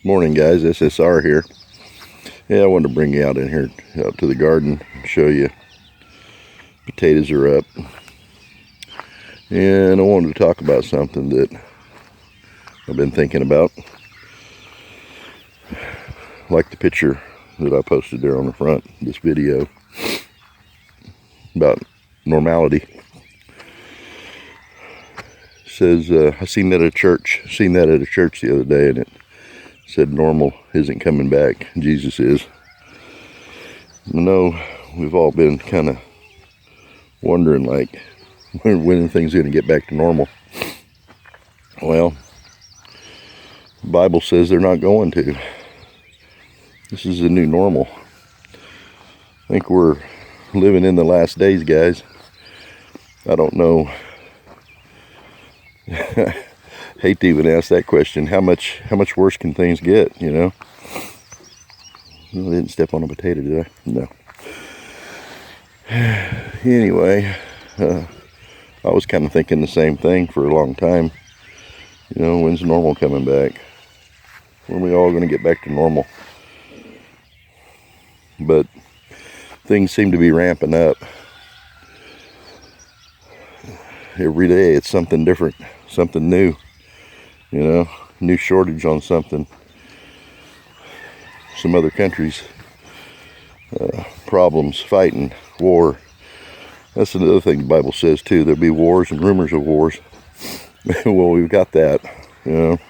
Morning guys, SSR here. Yeah, I wanted to bring you out in here, out to the garden, show you potatoes are up. And I wanted to talk about something that I've been thinking about. Like the picture that I posted there on the front, this video about normality. It says, I seen that at a church the other day, and it said normal isn't coming back, Jesus is. I know we've all been kind of wondering, like, when are things going to get back to normal? Well, the Bible says they're not going to. This is a new normal. I think we're living in the last days, guys. I don't know. Hate to even ask that question. How much worse can things get, you know? I didn't step on a potato, did I? No. Anyway, I was kind of thinking the same thing for a long time. You know, when's normal coming back? When are we all going to get back to normal? But things seem to be ramping up. Every day it's something different, something new. You know, new shortage on something. Some other countries, problems, fighting, war. That's another thing the Bible says too. There'll be wars and rumors of wars. Well, we've got that, you know.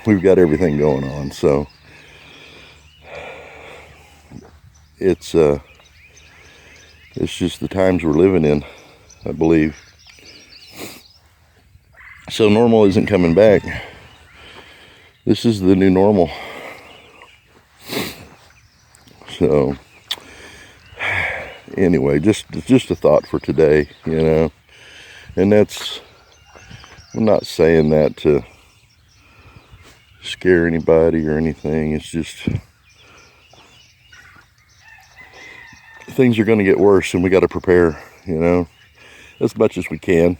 We've got everything going on, so it's just the times we're living in, I believe. So normal isn't coming back. This is the new normal. So anyway, just a thought for today, you know. And that's, I'm not saying that to scare anybody or anything. It's just things are going to get worse, and we got to prepare, you know, as much as we can.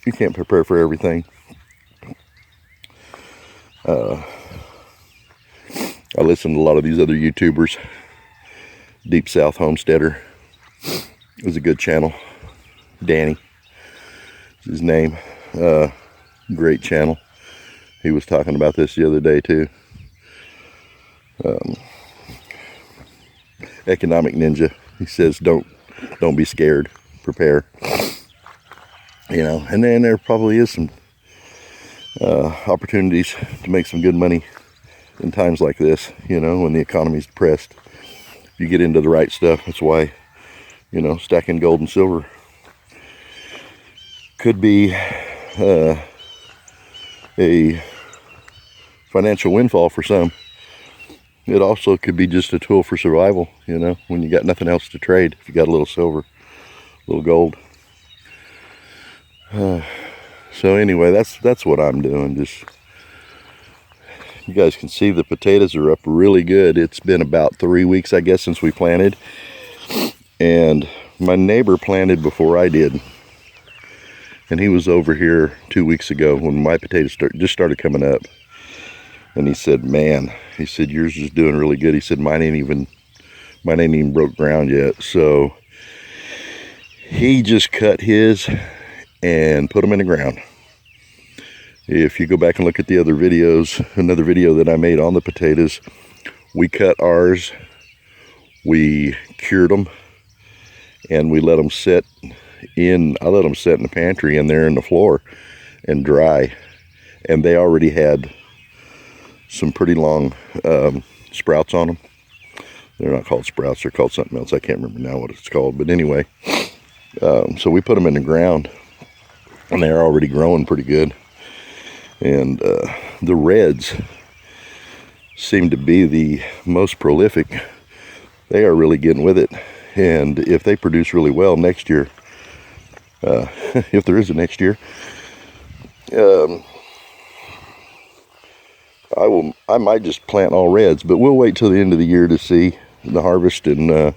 You can't prepare for everything. I listen to a lot of these other YouTubers. Deep South Homesteader is a good channel. Danny is his name. Great channel. He was talking about this the other day too. Economic Ninja. He says, don't be scared. Prepare. You know, and then there probably is some opportunities to make some good money in times like this, you know, when the economy's depressed. If you get into the right stuff, that's why, you know, stacking gold and silver could be a financial windfall for some. It also could be just a tool for survival, you know, when you got nothing else to trade. If you got a little silver, a little gold. So anyway, that's what I'm doing. Just, you guys can see the potatoes are up really good. It's been about 3 weeks, I guess, since we planted. And my neighbor planted before I did. And he was over here 2 weeks ago when my potatoes just started coming up. And he said, man, he said, yours is doing really good. He said, mine ain't even broke ground yet. So he just cut his and put them in the ground. If you go back and look at the other videos, another video that I made on the potatoes, we cut ours, we cured them, and we let them sit in, I let them sit in the pantry and there in the floor and dry. And they already had some pretty long sprouts on them. They're not called sprouts, they're called something else. I can't remember now what it's called, but anyway. So we put them in the ground, and they're already growing pretty good. And the reds seem to be the most prolific. They are really getting with it. And if they produce really well next year, if there is a next year, I might just plant all reds, but we'll wait till the end of the year to see the harvest and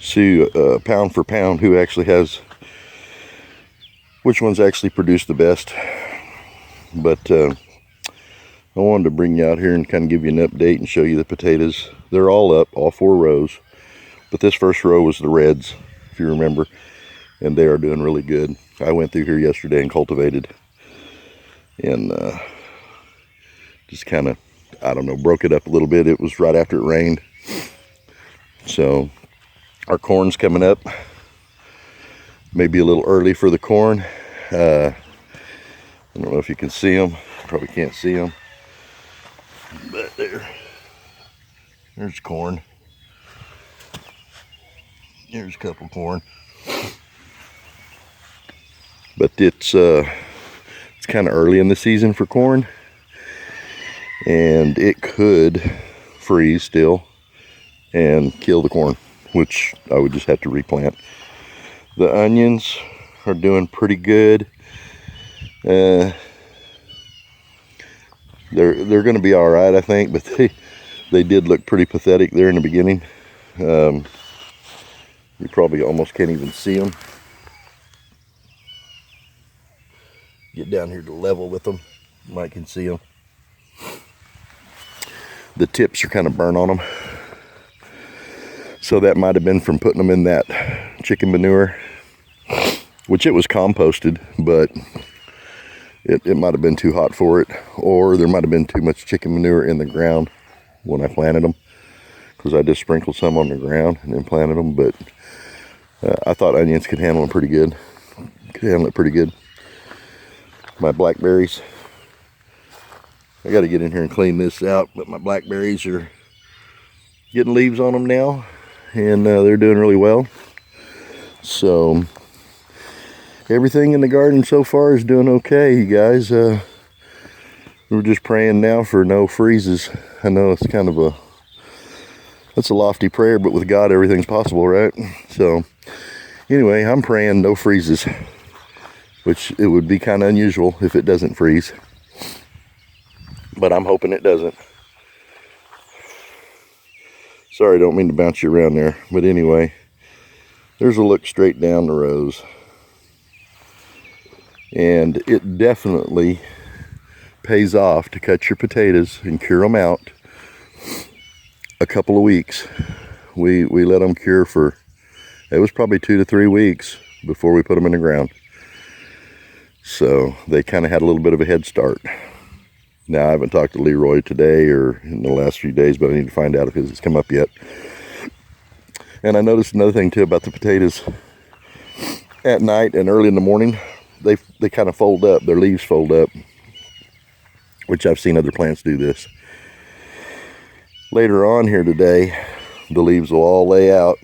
see pound for pound who actually has, which ones actually produce the best. But I wanted to bring you out here and kind of give you an update and show you the potatoes. They're all up, all 4 rows. But this first row was the reds, if you remember. And they are doing really good. I went through here yesterday and cultivated. And just kind of, I don't know, broke it up a little bit. It was right after it rained. So our corn's coming up. Maybe a little early for the corn. I don't know if you can see them. Probably can't see them. But there's corn. There's a couple corn. But it's kind of early in the season for corn. And it could freeze still and kill the corn, which I would just have to replant. The onions are doing pretty good. They're going to be all right, I think, but they did look pretty pathetic there in the beginning. You probably almost can't even see them. Get down here to level with them. You might can see them. The tips are kind of burnt on them. So that might have been from putting them in that chicken manure, which it was composted, but it might have been too hot for it, or there might have been too much chicken manure in the ground when I planted them, because I just sprinkled some on the ground and then planted them. But I thought onions could handle them pretty good. Could handle it pretty good. My blackberries, I got to get in here and clean this out, but my blackberries are getting leaves on them now, and they're doing really well. So everything in the garden so far is doing okay, you guys. We're just praying now for no freezes. I know it's kind of that's a lofty prayer, but with God everything's possible, right? So anyway, I'm praying no freezes, which it would be kind of unusual if it doesn't freeze, but I'm hoping it doesn't. Sorry, don't mean to bounce you around there, but anyway, there's a look straight down the rows. And it definitely pays off to cut your potatoes and cure them out a couple of weeks. We let them cure for, it was probably 2 to 3 weeks before we put them in the ground. So they kind of had a little bit of a head start. Now I haven't talked to Leroy today or in the last few days, but I need to find out if it's come up yet. And I noticed another thing too about the potatoes. At night and early in the morning, they kind of fold up, their leaves fold up, which I've seen other plants do this. Later on here today, the leaves will all lay out,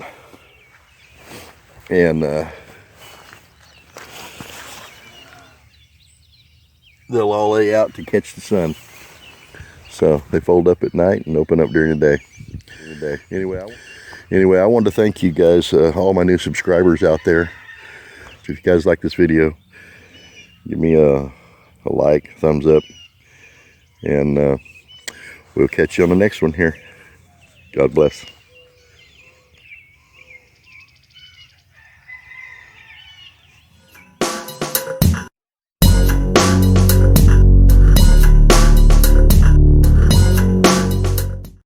and they'll all lay out to catch the sun. So they fold up at night and open up during the day. Anyway, I wanted to thank you guys, all my new subscribers out there. So if you guys like this video, give me a like, thumbs up, and we'll catch you on the next one here. God bless.